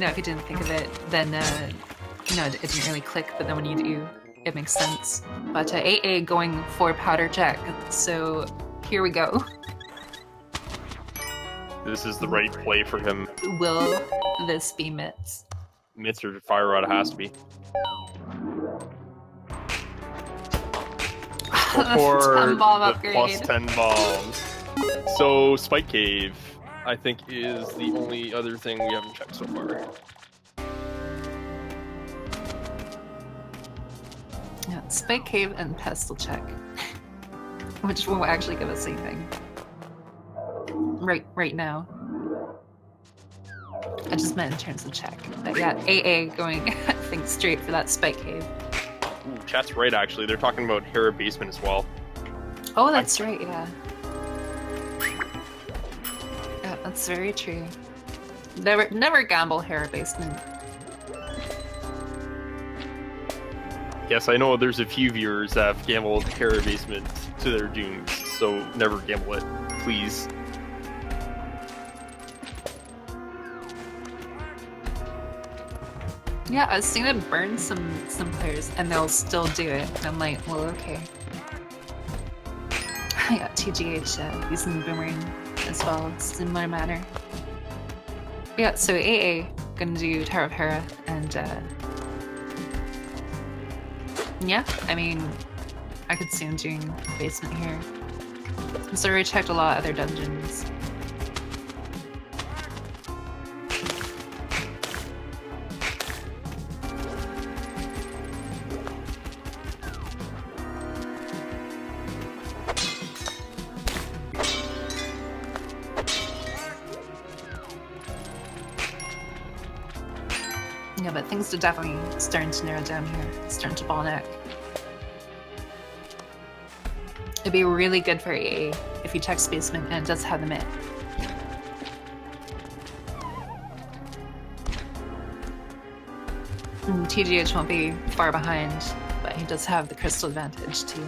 know, if you didn't think of it, then you know, it didn't really click. But then when you do, it makes sense. But AA going for powder check. So here we go. This is the right play for him. Will this be Mitts? Mitts or Fire Rod has to be. For 10 bomb the upgrade. plus 10 bombs. So Spike Cave, I think, is the only other thing we haven't checked so far. Yeah, Spike Cave and Pestle check. Which won't actually give us anything. Right now. I just meant in terms of check. But yeah, AA going, I think, straight for that Spike Cave. Ooh, chat's right, actually. They're talking about Hera Basement as well. Oh, that's right, yeah. Yeah, that's very true. Never gamble Hera Basement. Yes, I know there's a few viewers that have gambled Hera Basement to their dooms, so never gamble it, please. Yeah, I've seen it burn some players, and they'll still do it. And I'm like, well, okay. Yeah, TGH using Boomerang as well, similar manner. Yeah, so AA gonna do Tower of Hera, and yeah, I mean, I could see him doing basement here. So I already checked a lot of other dungeons. Yeah, but things are definitely starting to narrow down here. It's starting to bottleneck. It'd be really good for AA if he checks basement and it does have the mid. And TGH won't be far behind, but he does have the crystal advantage too.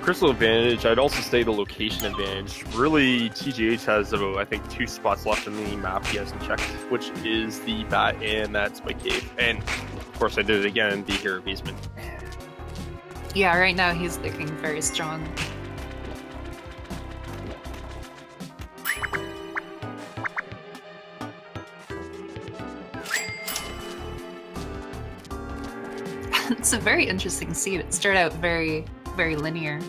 Crystal advantage, I'd also say the location advantage. Really, TGH has about, I think, 2 spots left in the map he hasn't checked, which is the Bat and that Spike Cave. And, of course, I did it again, the Hero Basement. Yeah, right now he's looking very strong. It's a very interesting seed. It started out very linear,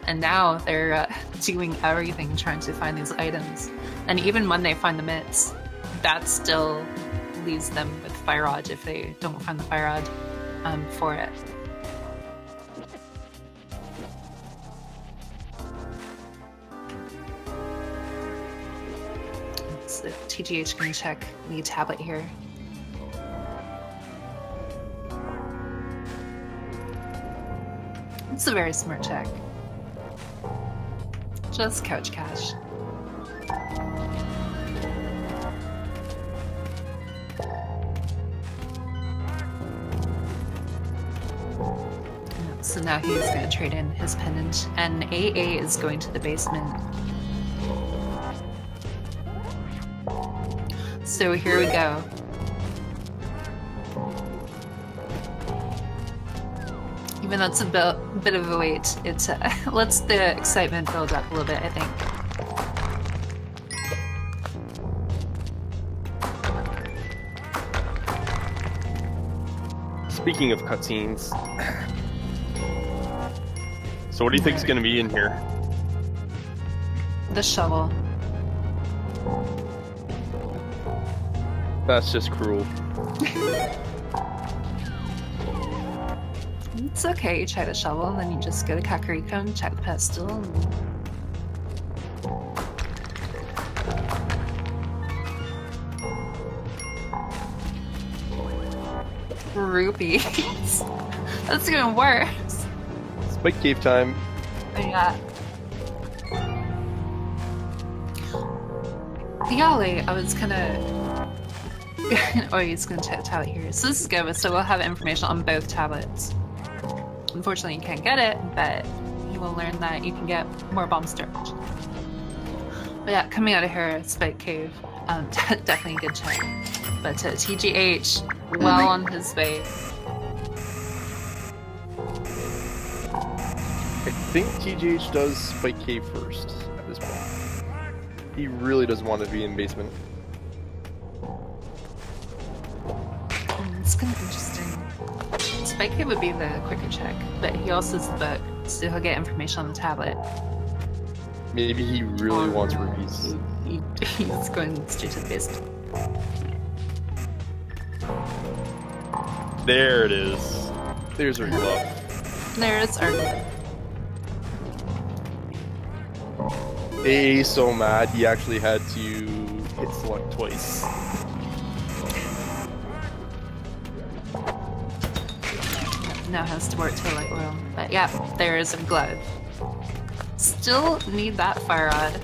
and now they're doing everything trying to find these items. And even when they find the mitts, that still leaves them with Fire Rod if they don't find the Fire Rod for it. So TGH can check the tablet here. It's a very smart check. Just couch cash. So now he's going to trade in his pendant, and AA is going to the basement. So here we go. Even though it's a bit of a wait, it lets the excitement build up a little bit, I think. Speaking of cutscenes, so what do you think is going to be in here? The shovel. That's just cruel. It's okay, you check the shovel, and then you just go to Kakariko and check the pestle. And... rupees. That's even worse. Spike Cave time. Oh, yeah. Golly, I was gonna... oh, he's gonna check the tablet here. So this is good, so we'll have information on both tablets. Unfortunately, you can't get it, but you will learn that you can get more bomb storage. But yeah, coming out of here, Spike Cave, definitely a good check. But TGH, well on his way. I think TGH does Spike Cave first at this point. He really doesn't want to be in basement. It's kind of interesting. Spike Cave would be the quicker check, but he also has the book, so he'll get information on the tablet. Maybe he really wants rubies. He's going straight to the basement. There it is. There's our glove. There's our glove. AA's so mad he actually had to hit select twice. Now has to work to light oil. But yeah, there is a glove. Still need that fire rod.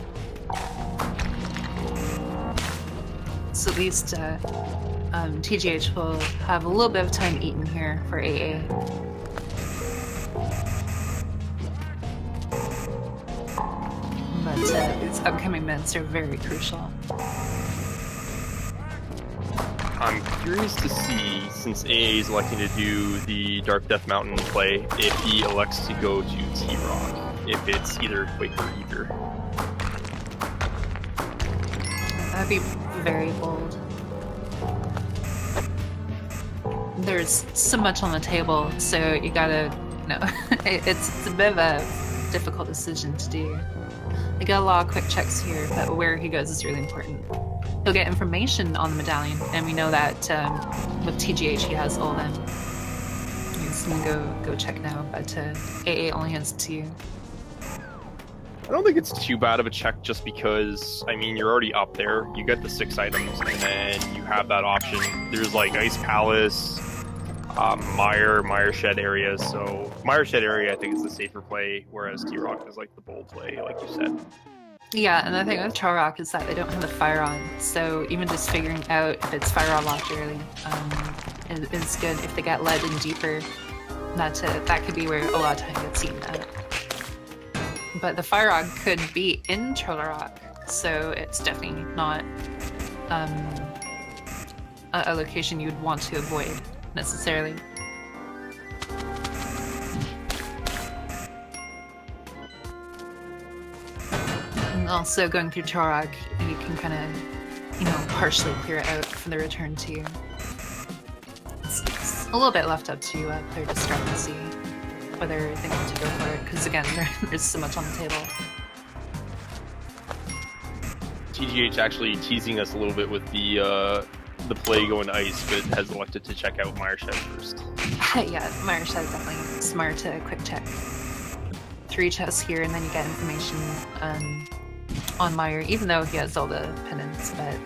So at least TGH will have a little bit of time eaten here for AA. But these upcoming minutes are very crucial. I'm curious to see, since AA is electing to do the Dark Death Mountain play, if he elects to go to T-Rock, if it's either Quake or Ether. That'd be very bold. There's so much on the table, so you gotta, it's a bit of a difficult decision to do. You got a lot of quick checks here, but where he goes is really important. He'll get information on the medallion, and we know that with TGH he has all of them. He's gonna go check now, but AA only has 2. I don't think it's too bad of a check just because, I mean, you're already up there. You get the 6 items, and then you have that option. There's like Ice Palace, Mire Shed area. So Mire Shed area I think is the safer play, whereas T-Rock is like the bold play, like you said. Yeah, and the thing with T-Rock is that they don't have the fire on, so even just figuring out if it's fire on locked early is good. If they get led in deeper, that could be where a lot of time gets eaten out. But the fire rod could be in Turtle Rock, so it's definitely not a location you'd want to avoid necessarily. And also going through Turtle Rock, you can kind of, partially clear it out for the return too. It's a little bit left up to player discrepancy whether they want to go for it, because again, there's so much on the table. TGH actually teasing us a little bit with the play going to ice, but has elected to check out Mire Shed first. Yeah, Mire Shed definitely smart to quick check. 3 chests here, and then you get information on Mire, even though he has all the pendants, but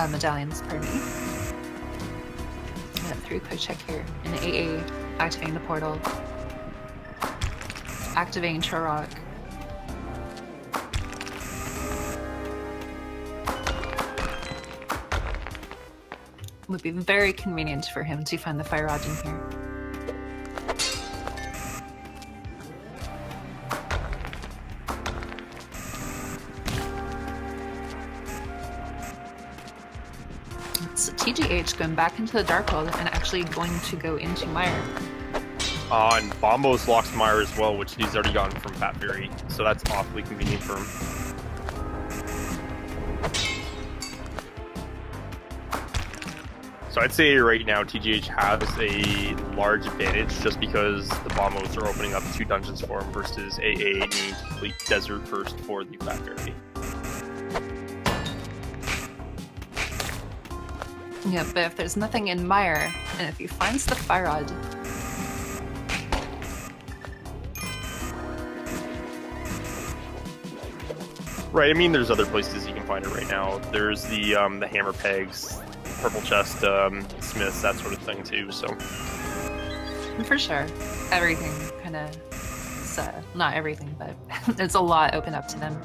medallions, pardon me. Yeah, 3 quick check here. In AA, activating the portal, activating Turok. Would be very convenient for him to find the fire rod in here. So TGH going back into the Dark World and actually going to go into Mire. And Bombos locks Mire as well, which he's already gotten from Fat Fury, so that's awfully convenient for him. So I'd say right now TGH has a large advantage just because the Bombos are opening up 2 dungeons for him versus AA needing to complete Desert first for the Fat Fury. Yeah, but if there's nothing in Mire, and if he finds the fire rod, right, I mean, there's other places you can find it right now. There's the hammer pegs, purple chest, smiths, that sort of thing too. So for sure, everything kind of, not everything, but there's a lot open up to them.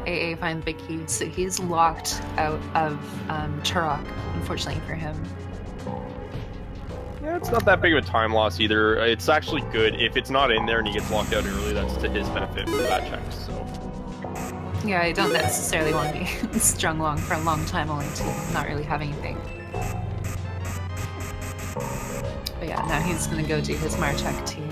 AA finds big key, so he's locked out of Turok, unfortunately for him. Yeah, it's not that big of a time loss either. It's actually good. If it's not in there and he gets locked out early, that's to his benefit for that check, so... Yeah, I don't necessarily want to be strung along for a long time only to not really have anything. But yeah, now he's gonna go do his Mar check too.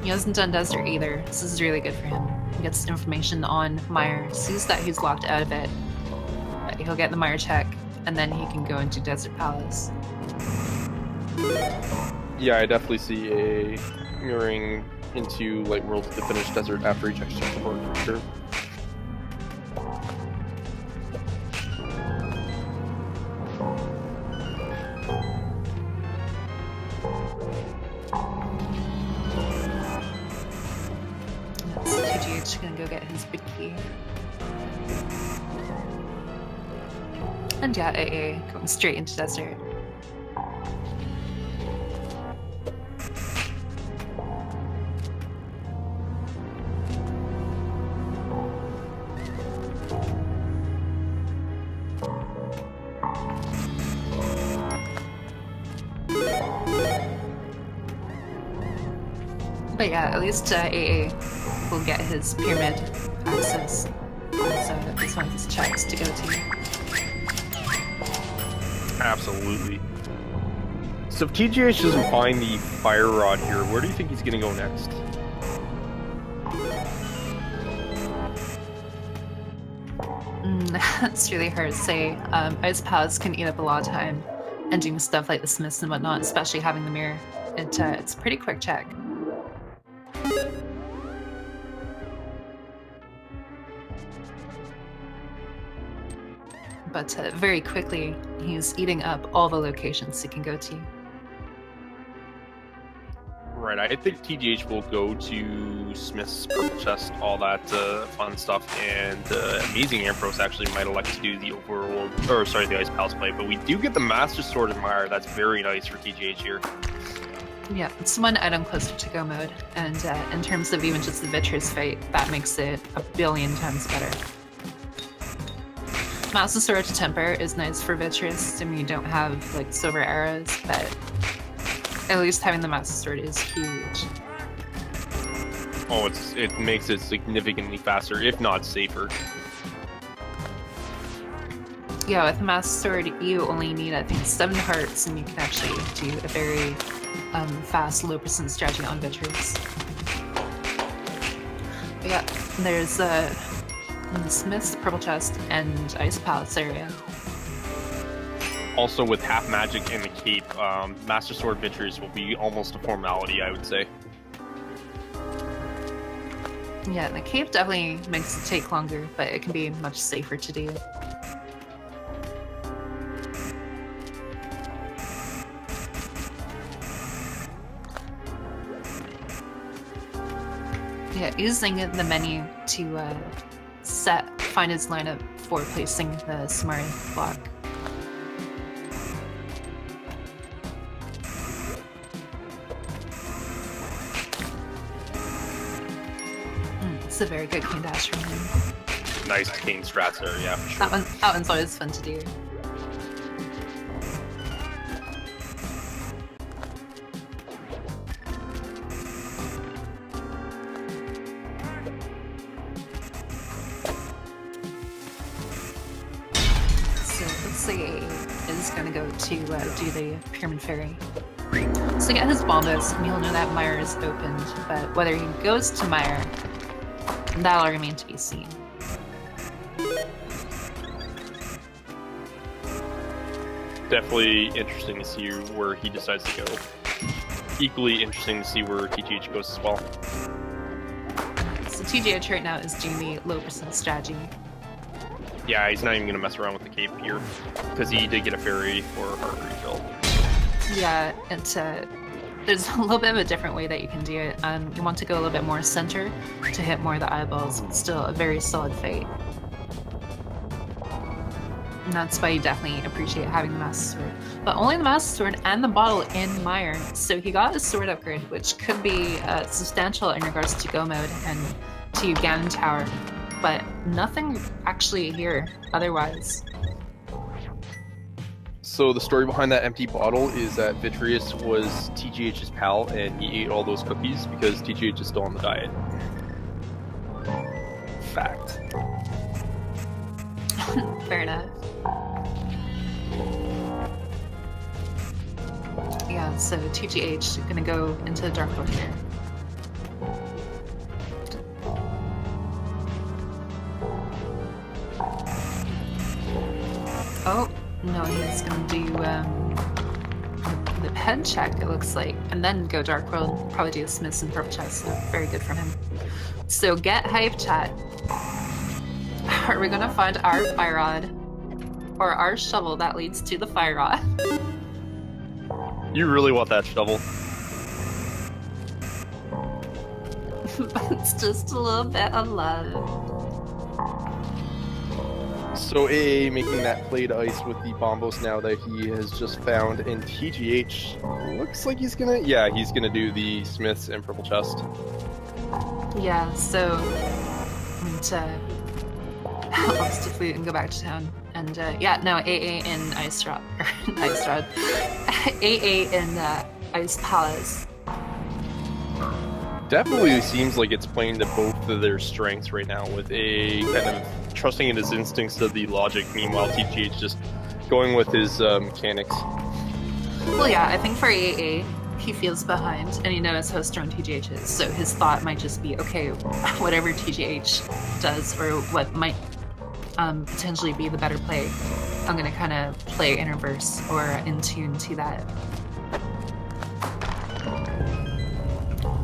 He hasn't done Desert either. This is really good for him. He gets information on Meyer, sees that he's locked out of it, but he'll get the Meyer check, and then he can go into Desert Palace. Yeah, I definitely see a mirroring into Light World to finish Desert after he checks support for sure. That's gonna go get his big key. And yeah, AA going straight into Desert. But yeah, at least AA will get his pyramid access. So it's one of his checks to go to. Absolutely. So if TGH doesn't find the fire rod here, where do you think he's gonna go next? That's really hard to say. Ice Palace can eat up a lot of time, and doing stuff like the Smiths and whatnot, especially having the mirror. It's a pretty quick check. But very quickly, he's eating up all the locations he can go to. Right, I think TGH will go to Smith's Purple Chest, all that fun stuff, and Amazing Ampros actually might elect to do the overworld, or sorry, the Ice Palace play, but we do get the Master Sword Admirer. That's very nice for TGH here. Yeah, it's one item closer to go mode, and in terms of even just the Vitreous fight, that makes it a billion times better. Master Sword to Temper is nice for Vitreous, I mean you don't have like silver arrows, but at least having the Master Sword is huge. Oh, it makes it significantly faster, if not safer. Yeah, with the Master Sword you only need I think 7 hearts and you can actually do a very fast low percent strategy on Vitreous. But yeah, there's the Smith's Purple Chest and Ice Palace area. Also, with half magic and the cape, Master Sword Vitreous will be almost a formality, I would say. Yeah, the cape definitely makes it take longer, but it can be much safer to do. Yeah, using the menu to find his lineup for placing the Smart block. It's a very good cane dash from him. Nice cane strats there, yeah, for sure. That one's always fun to do. Is going to go to do the Pyramid Ferry. So get his bombas and he'll know that Meyer is opened, but whether he goes to Meyer, that'll remain to be seen. Definitely interesting to see where he decides to go. Equally interesting to see where TGH goes as well. So TGH right now is doing the low percent strategy. Yeah, he's not even going to mess around with the cape here, because he did get a fairy for heart refill. Yeah, there's a little bit of a different way that you can do it. You want to go a little bit more center to hit more of the eyeballs, but still a very solid fight. And that's why you definitely appreciate having the Master Sword. But only the Master Sword and the bottle in Mire. So he got a sword upgrade, which could be substantial in regards to Go mode and to Ganon Tower. But nothing actually here otherwise. So the story behind that empty bottle is that Vitreous was TGH's pal and he ate all those cookies because TGH is still on the diet. Fact. Fair enough. Yeah, so TGH gonna go into the Dark World here. Oh, no, he's gonna do the head check, it looks like, and then go Dark World, probably do Smiths and Purple Chest, so very good from him. So get hype, chat. Are we gonna find our fire rod? Or our shovel that leads to the fire rod? You really want that shovel? It's just a little bit of love. So AA making that play to ice with the bombos now that he has just found, and TGH looks like he's gonna do the Smiths and Purple Chest. Yeah, so I'm going to lost a flute and go back to town. And yeah, no, AA in Ice Rod, Ice Rod, AA in Ice Palace. Definitely seems like it's playing to both of their strengths right now, with AA kind of trusting in his instincts of the logic, meanwhile TGH just going with his mechanics. Well, yeah, I think for AA, he feels behind and he knows how strong TGH is, so his thought might just be, okay, whatever TGH does or what might potentially be the better play, I'm gonna kind of play in reverse or in tune to that.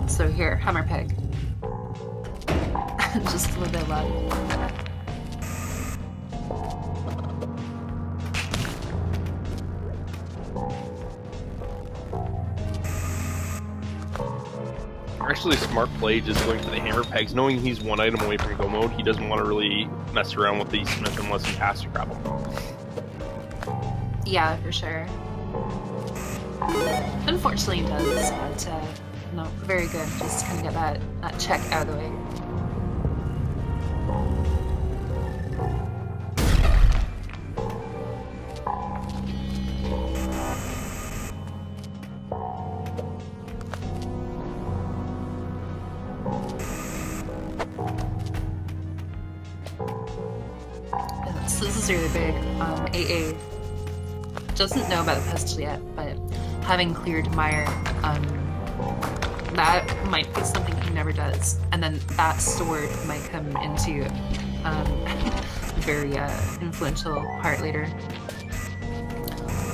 So here, Hammer Peg. Just a little bit of love. Actually, a smart play just going for the hammer pegs, knowing he's one item away from go mode. He doesn't want to really mess around with the Smith unless he has to grab him. Yeah, for sure. Unfortunately, he does, but no, very good. Just kind of get that check out of the way. So this is really big. AA doesn't know about the pistol yet, but having cleared Mire, that might be something he never does. And then that sword might come into very influential part later.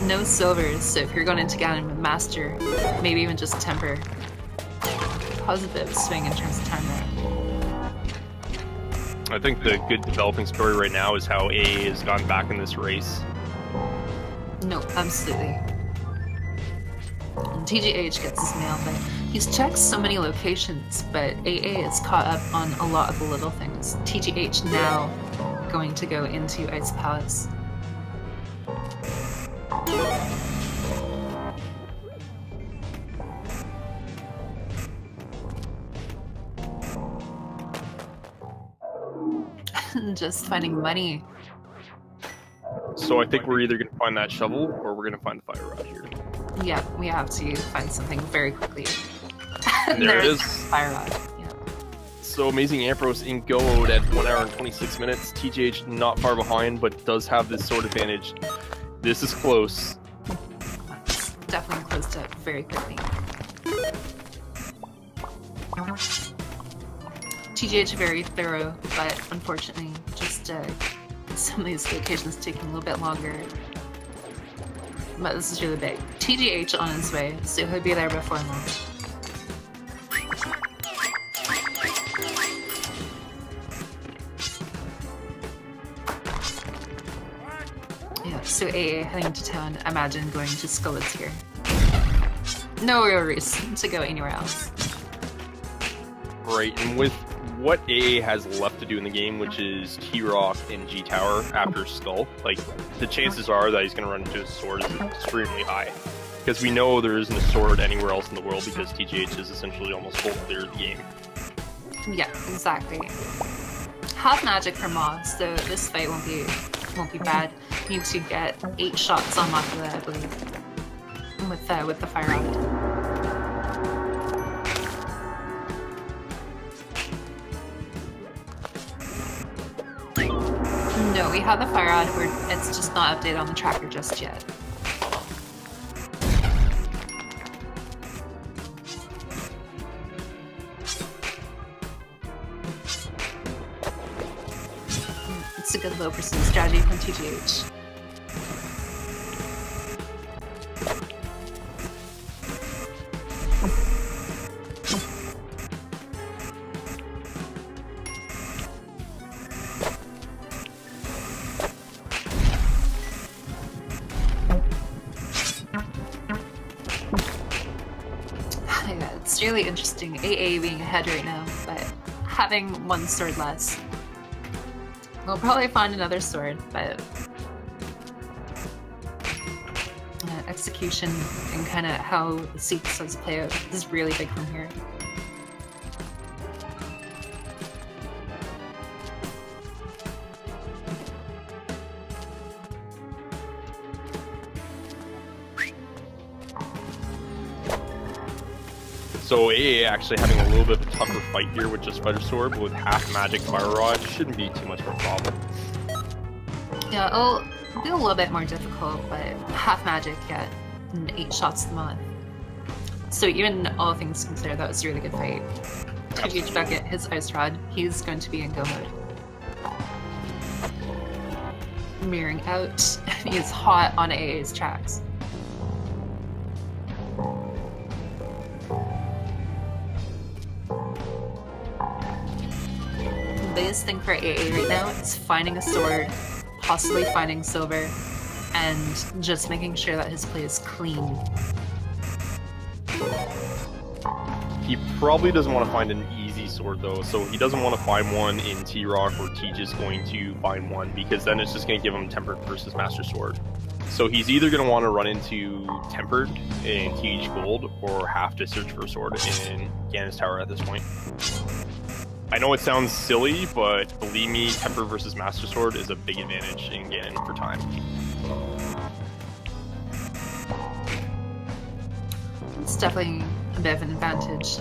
No silvers, so if you're going into Ganon with Master, maybe even just Temper, cause a bit of a swing in terms of time there. I think the good developing story right now is how AA has gone back in this race. No, absolutely. And TGH gets his mail, but he's checked so many locations, but AA is caught up on a lot of the little things. TGH now going to go into Ice Palace. Just finding money. So I think we're either going to find that shovel or we're going to find the fire rod here. Yeah, we have to find something very quickly. And there it is. Fire rod. Yeah. So Amazing Ampharos in go mode at 1 hour and 26 minutes. TGH not far behind, but does have this sword advantage. This is close. It's definitely closed up very quickly. TGH very thorough, but unfortunately, just some of these locations taking a little bit longer. But this is really big. TGH on his way, so he'll be there before long. Yeah, so AA heading to town. Imagine going to Skullets here. No real reason to go anywhere else. Right, and with what AA has left to do in the game, which is T-Rock and G-Tower after Skull, like, the chances are that he's going to run into his sword is extremely high. Because we know there isn't a sword anywhere else in the world because TGH is essentially almost full cleared the game. Yeah, exactly. Half magic for Moss, so this fight won't be bad. You need to get 8 shots on Mothula, I believe, with the fire rod. No, we have the fire rod, it's just not updated on the tracker just yet. It's a good low pursuit strategy from TGH. Yeah, it's really interesting. AA being ahead right now, but having 1 sword less. We'll probably find another sword, but execution and kind of how the sequences play out is really big from here. So AA actually having a little bit of a tougher fight here with just Spider Sword, but with half magic Fire Rod shouldn't be too much of a problem. Yeah, it'll be a little bit more difficult, but half magic, yeah, and 8 shots to the month. So even all things considered, that was a really good fight. TGH Bucket, his Ice Rod, he's going to be in go mode. Mirroring out, he's hot on AA's tracks. The biggest thing for AA right now is finding a sword, possibly finding silver, and just making sure that his play is clean. He probably doesn't want to find an easy sword though, so he doesn't want to find one in T-Rock or Teach is going to find one because then it's just going to give him Tempered versus Master Sword. So he's either going to want to run into Tempered in TH Gold or have to search for a sword in Ganon's Tower at this point. I know it sounds silly, but believe me, Tempered versus Master Sword is a big advantage in Ganon for time. It's definitely a bit of an advantage.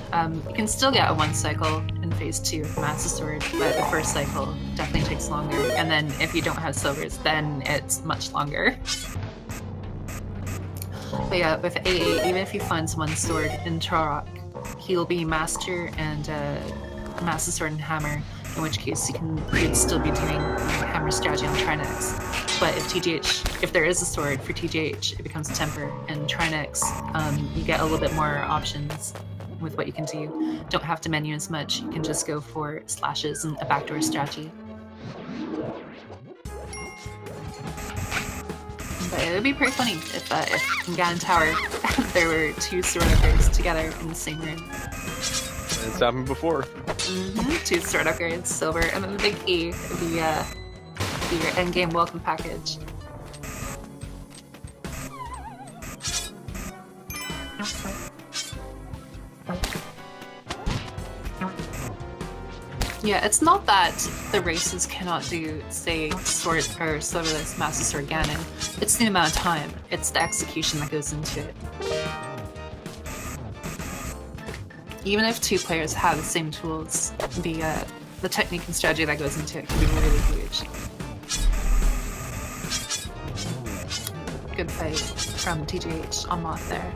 You can still get a 1 cycle in phase 2 with Master Sword, but the first cycle definitely takes longer. And then if you don't have silvers, then it's much longer. But yeah, with AA, even if he finds 1 sword in Turok, he'll be Master and Master Sword and Hammer, in which case you'd still be doing Hammer strategy on Trinex. But if there is a sword for TGH, it becomes Temper, and Trinex, you get a little bit more options with what you can do. Don't have to menu as much, you can just go for slashes and a backdoor strategy. But it would be pretty funny if in Ganon Tower there were 2 sword upgrades together in the same room. It's happened before. 2 sword upgrades, silver, and then the big E, the your endgame welcome package. Yeah, it's not that the races cannot do, say, sword or silverless Master Sword Ganon. It's the amount of time. It's the execution that goes into it. Even if 2 players have the same tools, the technique and strategy that goes into it can be really huge. Good fight from TGH on Moth there.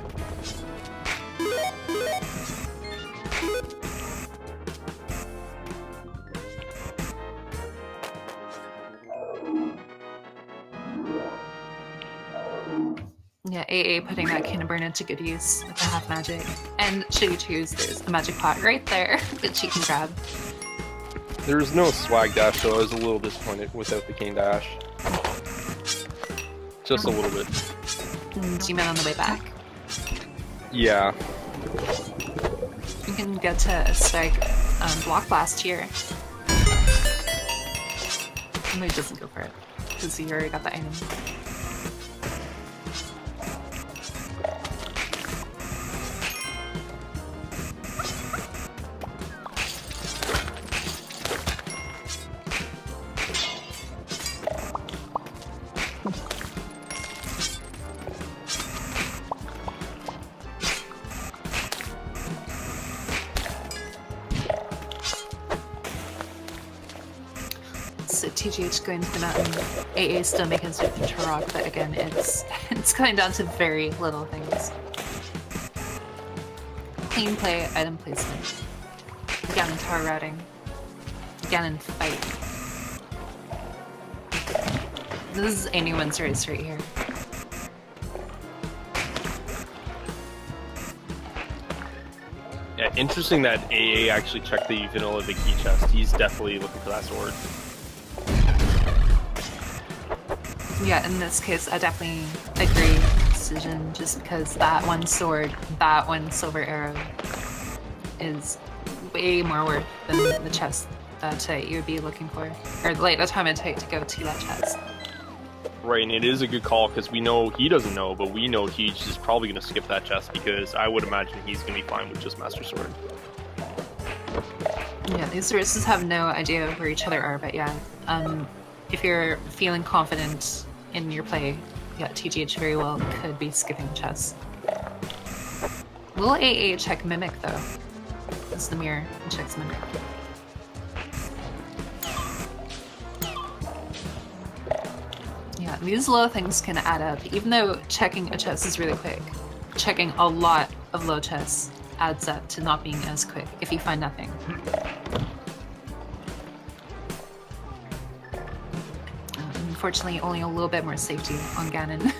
Yeah, AA putting that Kin of Burn into good use with the half magic. And should you choose, there's a magic pot right there that you can grab. There's no swag dash, so I was a little disappointed without the cane dash. Just a little bit. G-Man on the way back. Yeah. You can get to a strike Block Blast here. Maybe doesn't go for it, because he already got the item. So TGH going to the mountain, AA still making his way to Turok, but again, it's coming down to very little things. Clean play, item placement, Ganon tower routing, Ganon fight. This is anyone's race right here. Yeah, interesting that AA actually checked the vanilla big key chest. He's definitely looking for that sword. Yeah, in this case, I definitely agree with decision, just because that one sword, that one silver arrow is way more worth than the chest that you would be looking for, or like the time it'd take to go to that chest. Right, and it is a good call because we know he doesn't know, but we know Teach is probably going to skip that chest because I would imagine he's going to be fine with just Master Sword. Yeah, these races have no idea where each other are, but yeah, if you're feeling confident in your play, yeah, TGH very well could be skipping chess. Will AA check Mimic though? That's the mirror and checks Mimic. Yeah, these low things can add up. Even though checking a chess is really quick, checking a lot of low chess adds up to not being as quick if you find nothing. Unfortunately, only a little bit more safety on Ganon.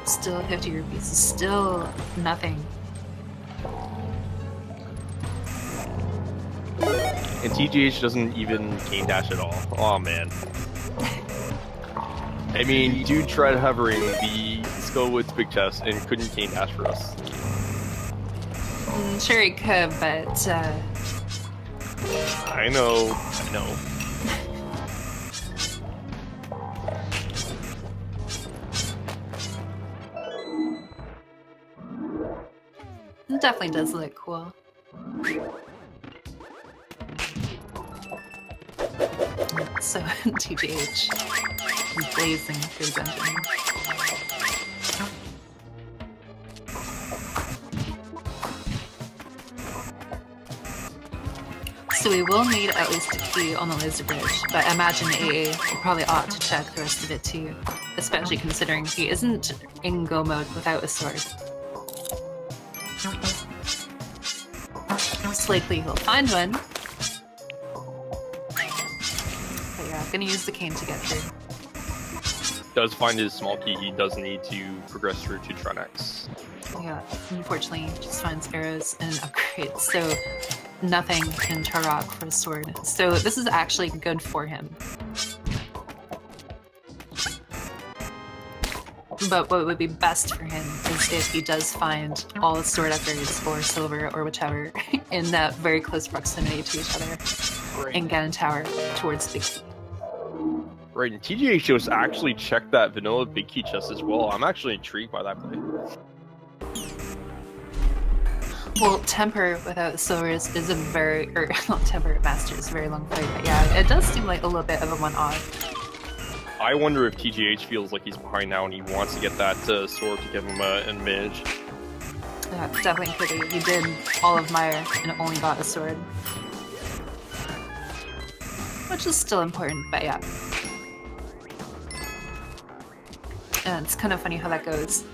Still 50 rupees, still nothing. And TGH doesn't even cane dash at all. Oh man. I mean, dude tried hovering the Skullwood's big chest and couldn't cane dash for us. Sure he could, but I know. it definitely does look cool. So TGH blazing through the dungeon. So we will need at least a key on the laser bridge, but I imagine AA will probably ought to check the rest of it too, especially considering he isn't in go mode without a sword. Most likely he'll find one. But yeah, I'm gonna use the cane to get through. Does find his small key, he does need to progress through to Trinex. Yeah, unfortunately, he just finds arrows and upgrades, so nothing in Turok for a sword. So this is actually good for him. But what would be best for him is if he does find all the sword upgrades or silver or whichever in that very close proximity to each other in Ganon Tower towards the key. Right, and TGH just actually checked that vanilla big key chest as well. I'm actually intrigued by that play. Well, Temper without silvers is a very, or not Temper, Master is a very long fight, but yeah, it does seem like a little bit of a one-off. I wonder if TGH feels like he's behind now and he wants to get that sword to give him an advantage. Yeah, definitely could be. He did all of Mire and only got a sword. Which is still important, but yeah. And it's kind of funny how that goes.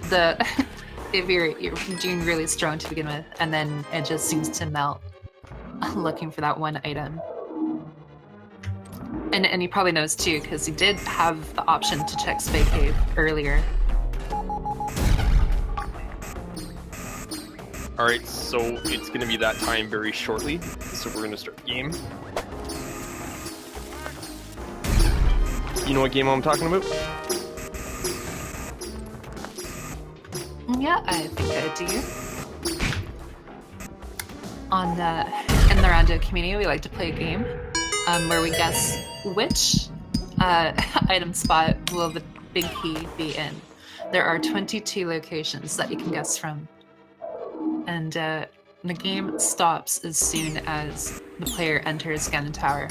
If you're doing really strong to begin with, and then it just seems to melt looking for that one item. And he probably knows too, because he did have the option to check Spade Cave earlier. Alright, so it's gonna be that time very shortly. So we're gonna start the game. You know what game I'm talking about? Yeah, I think I do. In the Rando community, we like to play a game where we guess which item spot will the big key be in. There are 22 locations that you can guess from. And the game stops as soon as the player enters Ganon Tower.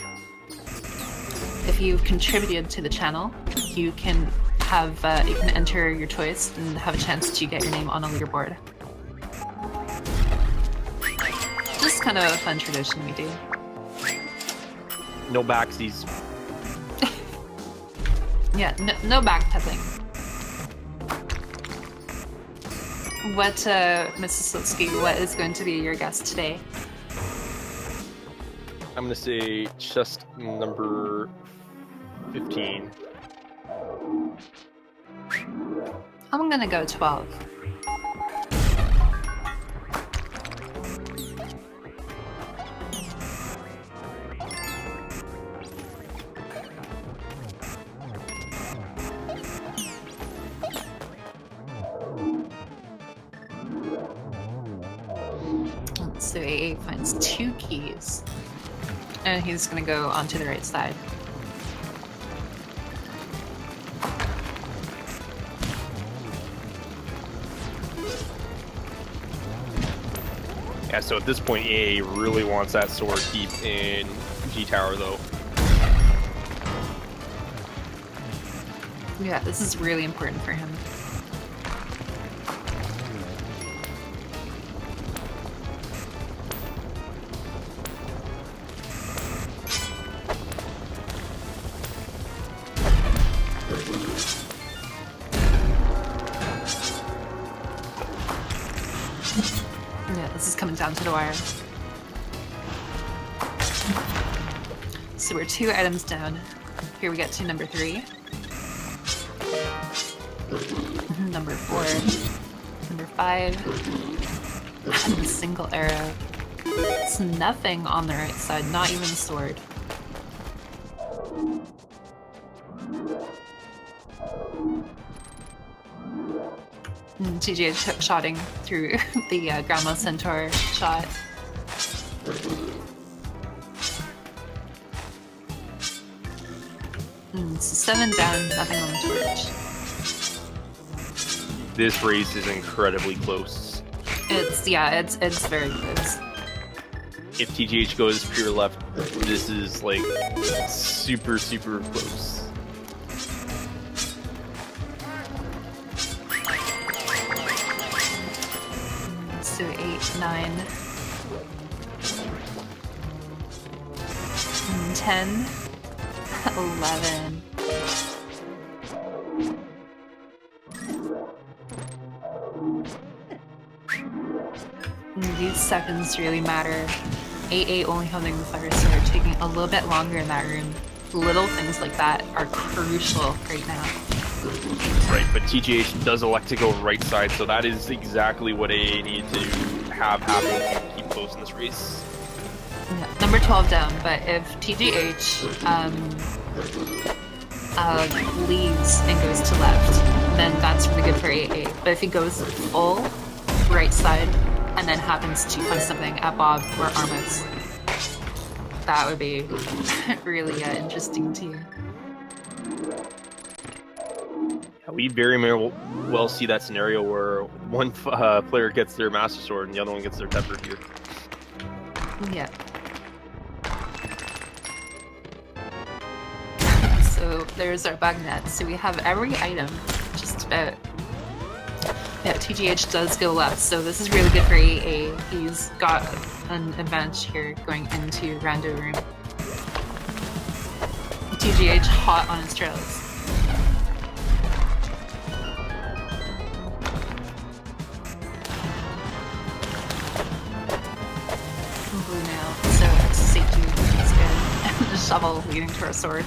If you've contributed to the channel, you can enter your choice and have a chance to get your name on a leaderboard. Just kind of a fun tradition we do. No backsies. Yeah, no backpedaling. What, Mrs. Slitsky, what is going to be your guess today? I'm gonna say chest number 15. I'm gonna go 12. So AA finds 2 keys. And he's gonna go onto the right side. Yeah, so at this point, AA really wants that sword deep in G Tower, though. Yeah, this is really important for him. Yeah, this is coming down to the wire. So we're 2 items down. Here we get to number 3. Number 4. Number 5. And a single arrow. It's nothing on the right side, not even a sword. TJ shotting through the Grandma Centaur shot. So 7 down, nothing on the torch. This race is incredibly close. It's very close. If TGH goes pure left, this is like super, super close. So 8, 9, 10, 11. These seconds really matter. 8 only holding the fire sword, taking a little bit longer in that room. Little things like that are crucial right now. Right, but TGH does elect to go right side, so that is exactly what AA needed to have happen to keep close in this race. Yeah, number 12 down, but if TGH leaves and goes to left, then that's really good for AA. But if he goes full right side and then happens to find something at Bob or Armus, that would be really interesting too. We very well see that scenario where one player gets their Master Sword and the other one gets their Pepper here. Yeah. So there's our bug net. So we have every item, just about. Yeah, TGH does go left, so this is really good for AA. He's got an advantage here going into Rando Room. TGH hot on his trails. Blue nail, so it's safety is good. And the shovel leading to our sword.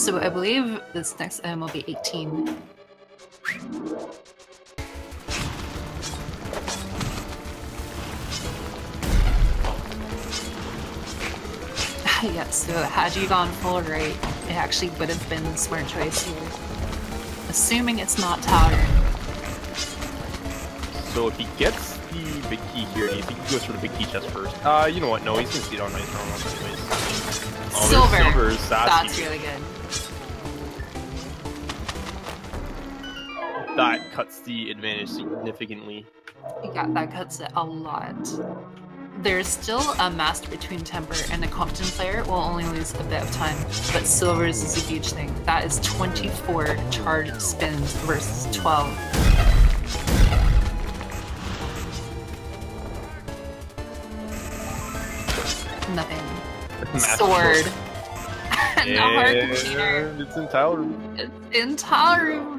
So I believe this next item will be 18. Yeah, so had you gone full right, it actually would have been the smart choice here. Assuming it's not towering. So if he gets the big key here, do you think he goes for the big key chest first? You know what? No, he's gonna see it on nice normal anyways. Oh, Silver. Silvers. That's really good. That cuts the advantage significantly. Yeah, that cuts it a lot. There's still a master between Temper, and a competent player will only lose a bit of time, but Silvers is a huge thing. That is 24 charged spins versus 12. Nothing. Sword. No hard container. It's in Tower Room. It's in Tower Room.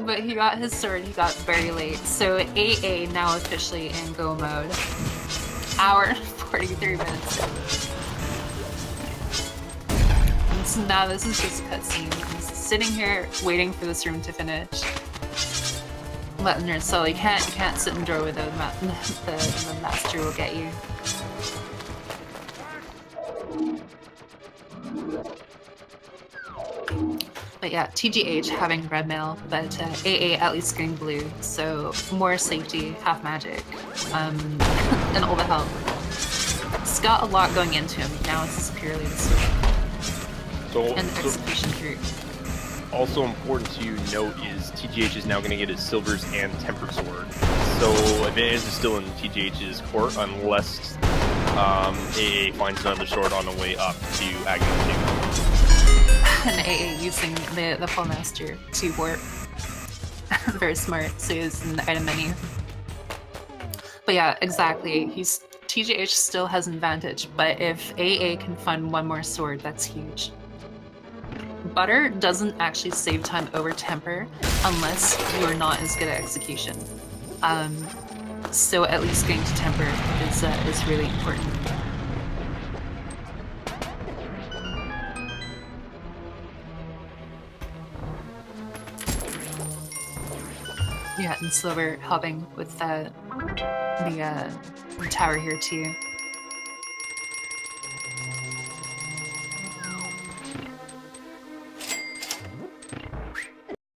But he got his sword, he got very late. So AA now officially in go mode. Hour and 43 minutes. And so now this is just a cutscene. He's sitting here waiting for this room to finish. Letting her, so you can't sit in door with the master will get you. But yeah, TGH having red mail, but AA at least getting blue, so more safety, half magic, and all the help. It's got a lot going into him. Now it's purely the sword. And the execution group. Also important to note is TGH is now going to get his Silvers and Tempered Sword. So advantage is still in TGH's court unless AA finds another sword on the way up to Agony 2. And AA using the full master to warp. Very smart, so he's in the item menu. But yeah, exactly. TGH still has an advantage, but if AA can find one more sword, that's huge. Butter doesn't actually save time over Temper unless you are not as good at execution. So at least getting to Temper is really important. Yeah, and Silver helping with the tower here too.